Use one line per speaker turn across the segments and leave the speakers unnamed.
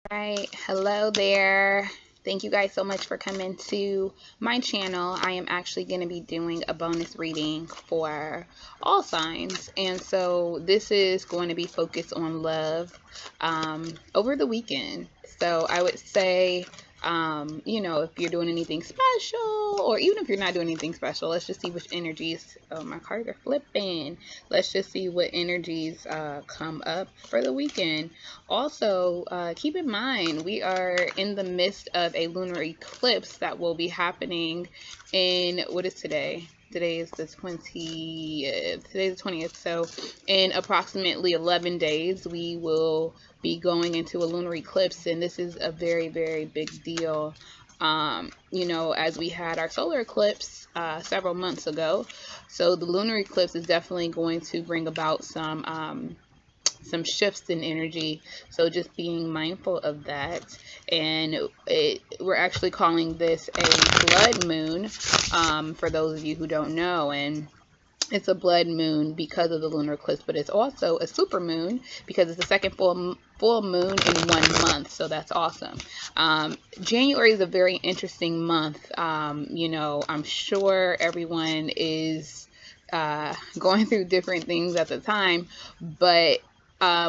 Right, hello there. Thank you guys so much for coming to my channel. I am actually going to be doing a bonus reading for all signs. And so this is going to be focused on love over the weekend. So I would say, if you're doing anything special, or even if you're not doing anything special, let's just see which energies, oh, my cards are flipping. Let's just see what energies come up for the weekend. Also, keep in mind, we are in the midst of a lunar eclipse that will be happening in, what is today? Today is the 20th. Today's the 20th. So in approximately 11 days, we will be going into a lunar eclipse. And this is a very, very big deal. As we had our solar eclipse several months ago. So the lunar eclipse is definitely going to bring about some shifts in energy, so just being mindful of that. And we're actually calling this a blood moon, for those of you who don't know. And it's a blood moon because of the lunar eclipse, but it's also a super moon because it's the second full moon in 1 month. So that's awesome. January is a very interesting month. I'm sure everyone is going through different things at the time, but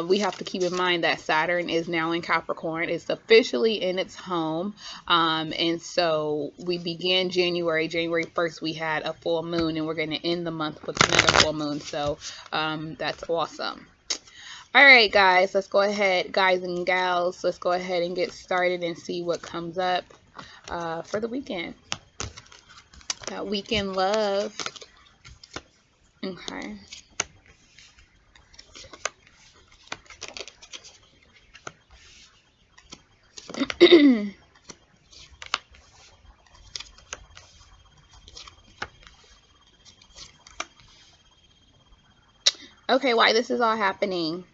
we have to keep in mind that Saturn is now in Capricorn. It's officially in its home. And so we began January 1st, we had a full moon, and we're going to end the month with another full moon. So that's awesome. All right, guys, let's go ahead, guys and gals, let's go ahead and get started and see what comes up for the weekend. Weekend love. Okay. Okay, why this is all happening?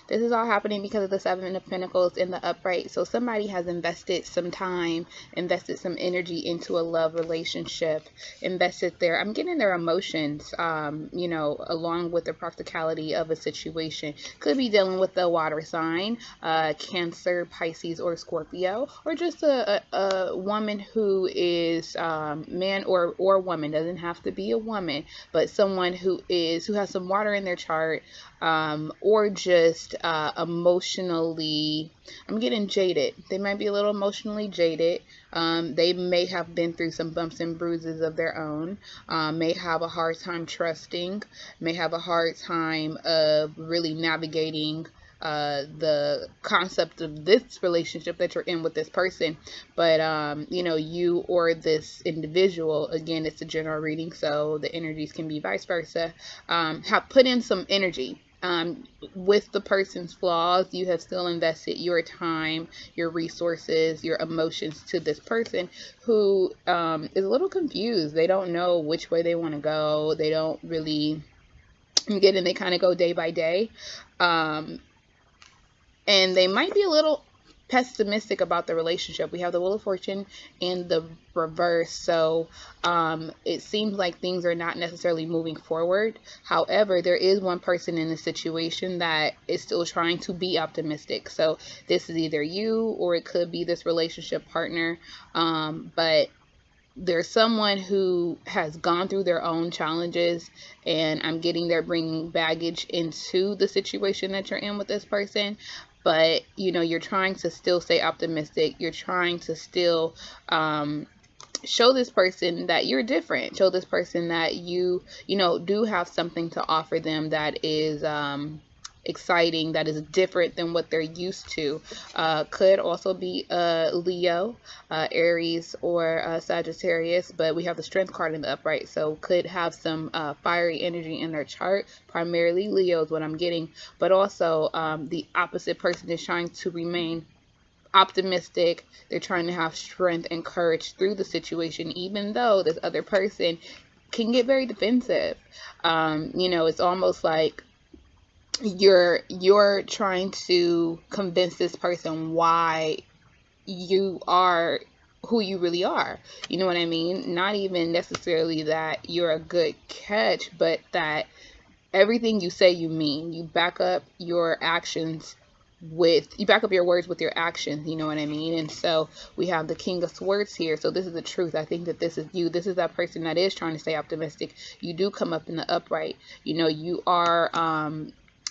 This is all happening because of the Seven of Pentacles in the upright. So somebody has invested some time, invested some energy into a love relationship, invested I'm getting their emotions, along with the practicality of a situation. Could be dealing with a water sign, Cancer, Pisces, or Scorpio, or just a woman who is man or woman. Doesn't have to be a woman, but someone who has some water in their chart, or just emotionally, I'm getting jaded. They might be a little emotionally jaded. They may have been through some bumps and bruises of their own, may have a hard time trusting, may have a hard time of really navigating the concept of this relationship that you're in with this person. But you or this individual, again, it's a general reading, so the energies can be vice versa, have put in some energy with the person's flaws. You have still invested your time, your resources, your emotions to this person who is a little confused. They don't know which way they want to go. They don't really get in. They kind of go day by day. And they might be a little pessimistic about the relationship. We have the Wheel of Fortune in the reverse, so it seems like things are not necessarily moving forward. However, there is one person in the situation that is still trying to be optimistic. So this is either you, or it could be this relationship partner, but there's someone who has gone through their own challenges, and I'm getting they're bringing baggage into the situation that you're in with this person. But you're trying to still stay optimistic. You're trying to still show this person that you're different. Show this person that you do have something to offer them that is exciting, that is different than what they're used to. Could also be Leo, Aries, or Sagittarius, but we have the Strength card in the upright, so could have some fiery energy in their chart. Primarily Leo is what I'm getting, but also the opposite person is trying to remain optimistic. They're trying to have strength and courage through the situation, even though this other person can get very defensive. It's almost like you're trying to convince this person why you are who you really are. You know what I mean? Not even necessarily that you're a good catch, but that everything you say you mean. You back up your actions you back up your words with your actions, you know what I mean? And so we have the King of Swords here. So this is the truth. I think that this is you. This is that person that is trying to stay optimistic. You do come up in the upright. You know, you are,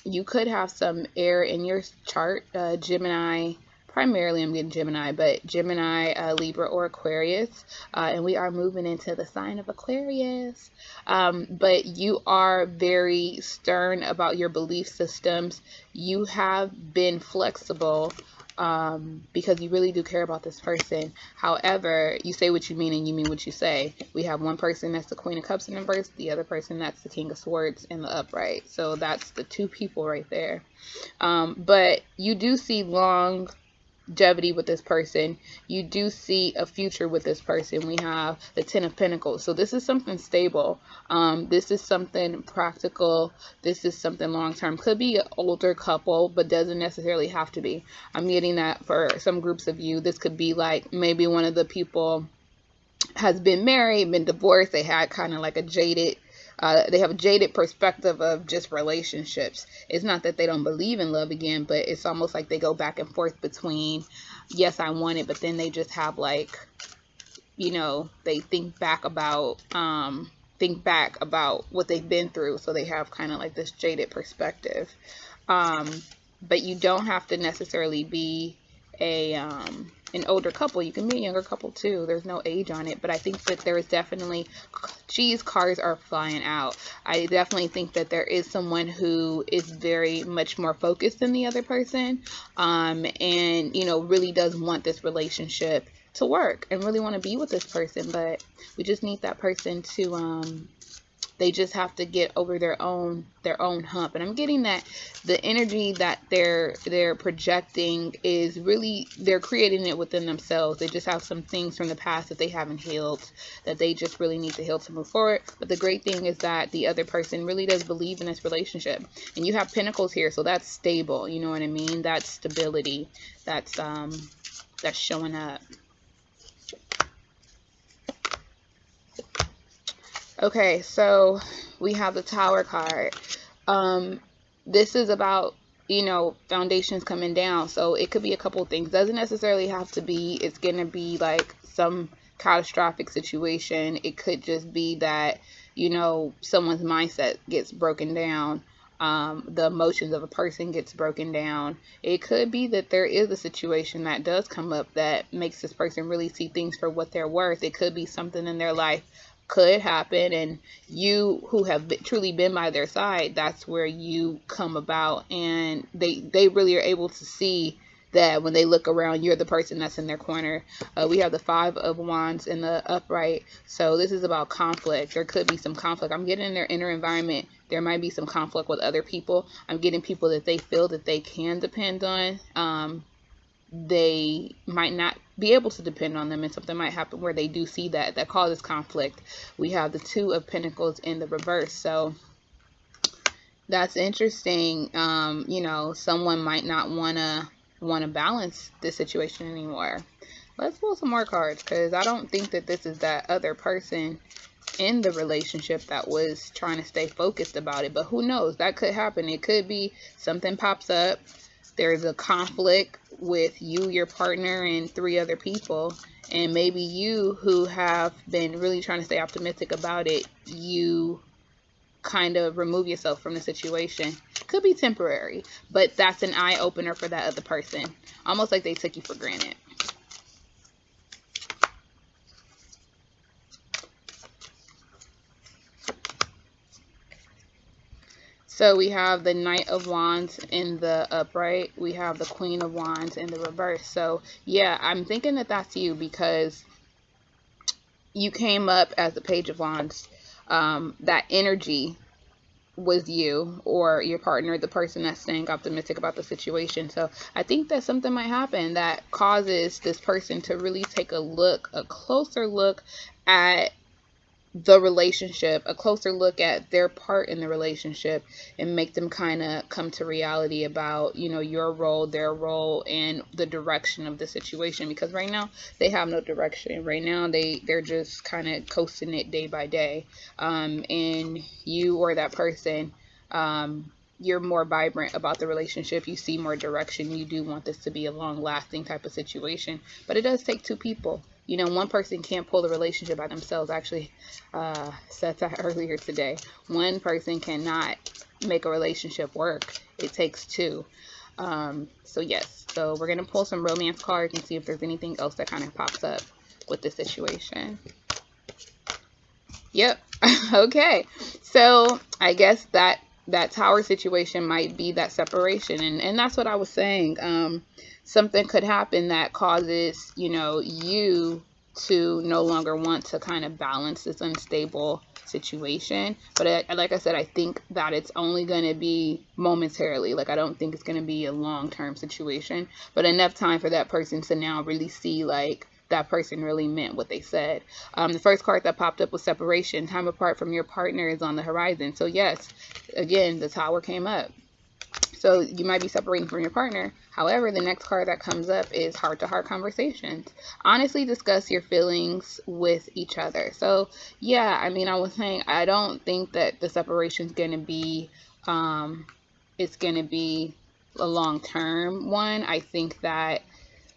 you could have some air in your chart, Gemini. Primarily, I'm getting Gemini, but Gemini, Libra, or Aquarius. And we are moving into the sign of Aquarius. But you are very stern about your belief systems. You have been flexible because you really do care about this person. However, you say what you mean and you mean what you say. We have one person that's the Queen of Cups in the reverse, the other person that's the King of Swords in the upright. So that's the two people right there. But you do see longevity with this person. You do see a future with this person. We have the Ten of Pentacles. So this is something stable. This is something practical. This is something long-term. Could be an older couple, but doesn't necessarily have to be. I'm getting that for some groups of you. This could be like maybe one of the people has been married, been divorced. They had kind of like a jaded they have a jaded perspective of just relationships. It's not that they don't believe in love again, but it's almost like they go back and forth between, yes, I want it, but then they just have like, you know, they think back about what they've been through. So they have kind of like this jaded perspective. But you don't have to necessarily be an older couple. You can be a younger couple too. There's no age on it, but I think that there is definitely, geez, cards are flying out. I definitely think that there is someone who is very much more focused than the other person, and you know, really does want this relationship to work and really want to be with this person, but we just need that person to they just have to get over their own hump. And I'm getting that the energy that they're projecting is really, they're creating it within themselves. They just have some things from the past that they haven't healed, that they just really need to heal to move forward. But the great thing is that the other person really does believe in this relationship. And you have Pentacles here, so that's stable, you know what I mean? That's stability. That's showing up. Okay, so we have the Tower card. This is about, you know, foundations coming down. So it could be a couple things. Doesn't necessarily have to be, it's going to be like some catastrophic situation. It could just be that, you know, someone's mindset gets broken down. The emotions of a person gets broken down. It could be that there is a situation that does come up that makes this person really see things for what they're worth. It could be something in their life could happen, and you who have truly been by their side, that's where you come about, and they really are able to see that when they look around, you're the person that's in their corner. We have the Five of Wands in the upright, so this is about conflict. There could be some conflict. I'm getting in their inner environment. There might be some conflict with other people. I'm getting people that they feel that they can depend on. They might not be able to depend on them, and something might happen where they do see that causes conflict. We have the Two of Pentacles in the reverse, so that's interesting. You know, someone might not want to balance this situation anymore. Let's pull some more cards, because I don't think that this is that other person in the relationship that was trying to stay focused about it, but who knows? That could happen. It could be something pops up. There's a conflict with you, your partner, and 3 other people. And maybe you, who have been really trying to stay optimistic about it, you kind of remove yourself from the situation. Could be temporary, but that's an eye opener for that other person. Almost like they took you for granted. So we have the Knight of Wands in the upright. We have the Queen of Wands in the reverse. So yeah, I'm thinking that that's you, because you came up as the Page of Wands. That energy was you or your partner, the person that's staying optimistic about the situation. So I think that something might happen that causes this person to really take a closer look at the relationship, a closer look at their part in the relationship, and make them kind of come to reality about, you know, your role, their role, and the direction of the situation. Because right now they have no direction. Right now they're just kind of coasting it day by day. And you or that person you're more vibrant about the relationship. You see more direction. You do want this to be a long-lasting type of situation. But it does take two people. You know, one person can't pull the relationship by themselves. I actually said that earlier today. One person cannot make a relationship work. It takes two. So yes, so we're going to pull some romance cards and see if there's anything else that kind of pops up with this situation. Yep. Okay. So I guess that Tower situation might be that separation. And that's what I was saying. Something could happen that causes, you know, you to no longer want to kind of balance this unstable situation. But like I said, I think that it's only going to be momentarily. Like, I don't think it's going to be a long-term situation, but enough time for that person to now really see, like, that person really meant what they said. The first card that popped up was separation. Time apart from your partner is on the horizon. So yes, again, the Tower came up. So you might be separating from your partner. However, the next card that comes up is heart-to-heart conversations. Honestly, discuss your feelings with each other. So yeah, I mean, I was saying, I don't think that the separation is going to be, it's going to be a long-term one. I think that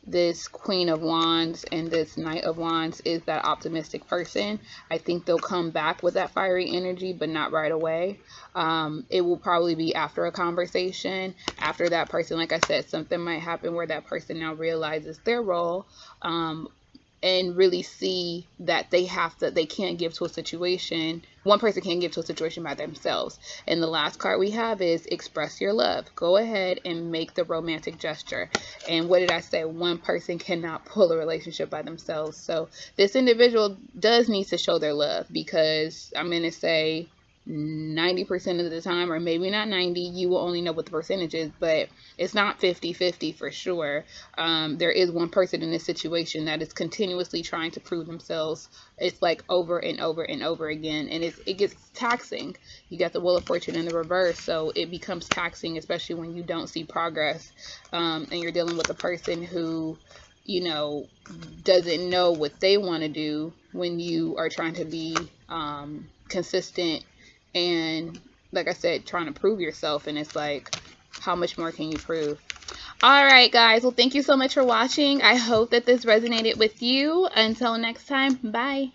this Queen of Wands and this Knight of Wands is that optimistic person. I think they'll come back with that fiery energy, but not right away. It will probably be after a conversation. After that person, like I said, something might happen where that person now realizes their role, and really see that they can't give to a situation. One person can't give to a situation by themselves. And the last card we have is express your love. Go ahead and make the romantic gesture. And what did I say? One person cannot pull a relationship by themselves. So this individual does need to show their love, because I'm going to say 90% of the time, or maybe not 90, you will only know what the percentage is, but it's not 50-50 for sure. There is one person in this situation that is continuously trying to prove themselves. It's like over and over and over again, and it gets taxing. You got the Wheel of Fortune in the reverse, so it becomes taxing, especially when you don't see progress, and you're dealing with a person who, you know, doesn't know what they want to do when you are trying to be consistent and, like I said, trying to prove yourself. And it's like, how much more can you prove? All right, guys. Well, thank you so much for watching. I hope that this resonated with you. Until next time, bye.